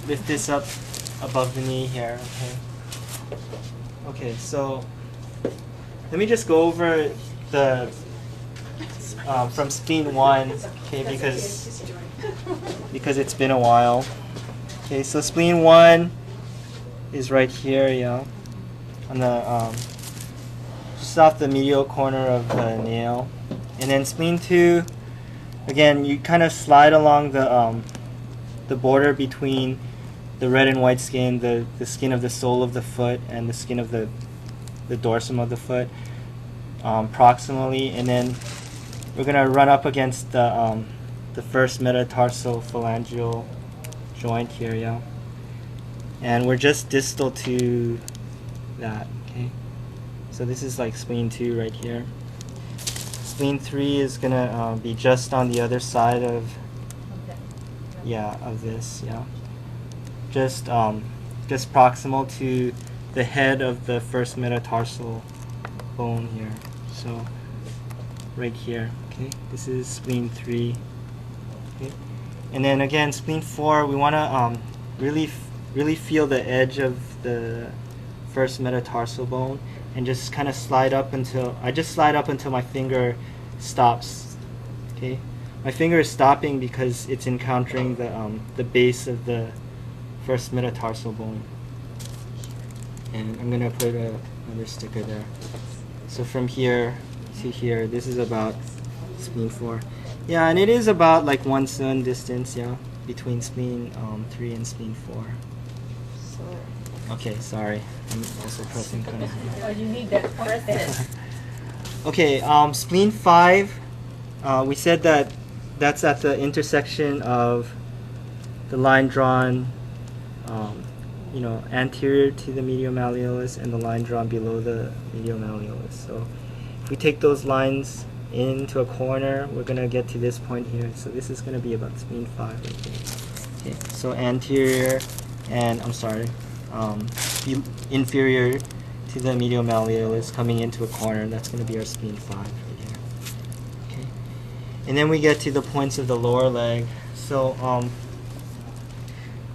lift this up above the knee here. Okay. Okay, so let me just go over the from spleen 1, okay, because it's been a while. Okay, so spleen 1 is right here, yeah, on the just off the medial corner of the nail, and then spleen 2, again, you kind of slide along the border between the red and white skin, the skin of the sole of the foot, and the skin of the dorsum of the foot, proximally, and then we're gonna run up against the first metatarsal phalangeal joint here, yeah, and we're just distal to that. Okay, so this is like spleen 2 right here. Spleen 3 is gonna be just on the other side of this, yeah, just proximal to the head of the first metatarsal bone here. So right here, okay, this is spleen 3. Okay, and then again, spleen 4, we want to really feel the edge of the first metatarsal bone, and just kind of slide up until my finger stops. Okay, my finger is stopping because it's encountering the base of the first metatarsal bone, and I'm gonna put another sticker there. So from here to here, this is about spleen 4. Yeah, and it is about like 1 cun distance, yeah, between spleen 3 and spleen 4. Okay, sorry, I'm also pressing kind of. Oh, you need that press. Okay, spleen 5, we said that that's at the intersection of the line drawn anterior to the medial malleolus and the line drawn below the medial malleolus. So if we take those lines into a corner, we're going to get to this point here. So this is going to be about spleen 5 right here. Okay, so anterior and, inferior to the medial malleolus coming into a corner, that's going to be our spleen 5 right here. Okay, and then we get to the points of the lower leg. So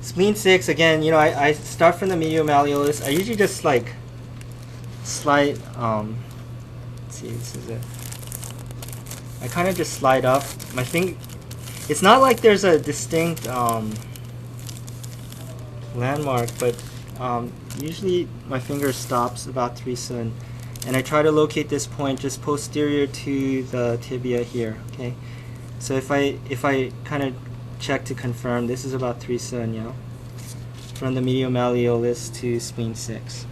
spleen 6, again, I start from the medial malleolus. I usually just like slide, let's see, this is it. I kind of just slide up. My finger, it's not like there's a distinct landmark, but usually my finger stops about 3 cun, and I try to locate this point just posterior to the tibia here. Okay, so if I kind of check to confirm, this is about 3 cun, yeah, from the medial malleolus to spleen 6.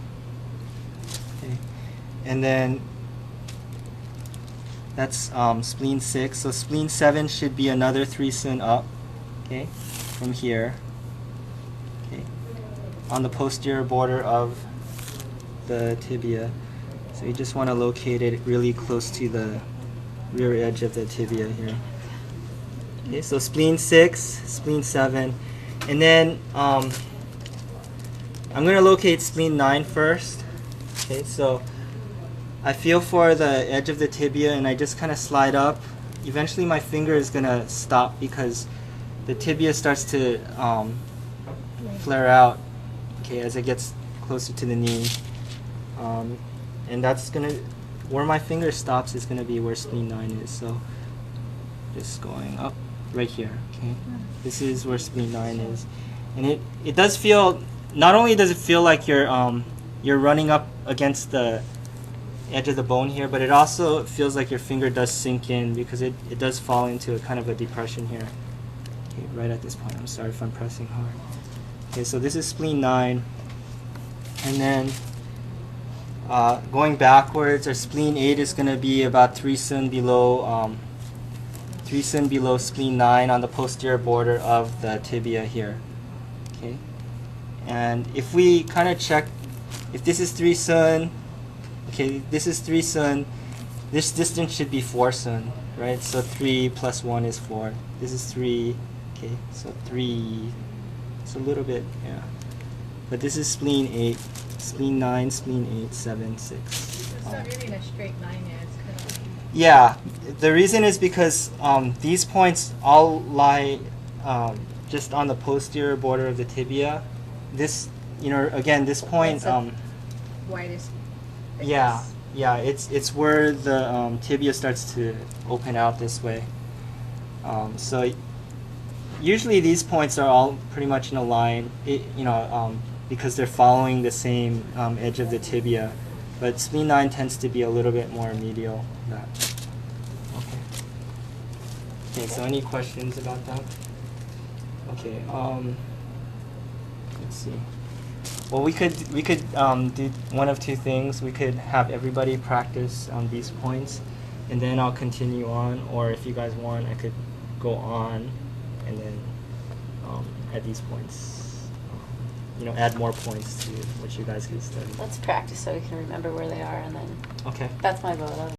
Okay, and then that's spleen 6. So spleen 7 should be another 3 cun up, okay, from here, okay, on the posterior border of the tibia. So you just want to locate it really close to the rear edge of the tibia here. Okay, so spleen 6, spleen 7, and then I'm going to locate spleen 9 first. Okay, so I feel for the edge of the tibia and I just kind of slide up. Eventually my finger is going to stop because the tibia starts to flare out, okay, as it gets closer to the knee. And that's going to, where my finger stops is going to be where spleen 9 is. So just going up right here, okay. This is where spleen 9 is. And it does feel, not only does it feel like you're running up against the edge of the bone here, but it also feels like your finger does sink in because it does fall into a kind of a depression here. Okay, right at this point. I'm sorry if I'm pressing hard. Okay, so this is spleen 9. And then going backwards, our spleen 8 is going to be about 3 cun below 3 cun below spleen 9 on the posterior border of the tibia here. Okay, and if we kind of check, if this is 3 cun, okay, this is 3 cun, this distance should be 4 cun, right? So 3 plus 1 is 4. This is 3, okay, so 3, it's a little bit, yeah. But this is spleen 8, spleen 9, spleen 8, 7, 6. It's not really in a straight line, yeah, it's kind of... Yeah, the reason is because these points all lie just on the posterior border of the tibia. This, again, this point, That's the widest. yeah, it's where the tibia starts to open out this way. So usually these points are all pretty much in a line, because they're following the same edge of the tibia. But spleen 9 tends to be a little bit more medial than that. Okay, so any questions about that? Okay, let's see. Well, we could do one of two things. We could have everybody practice these points, and then I'll continue on. Or if you guys want, I could go on, and then at these points, add more points to what you guys can study. Let's practice so we can remember where they are, and then Okay. that's my vote.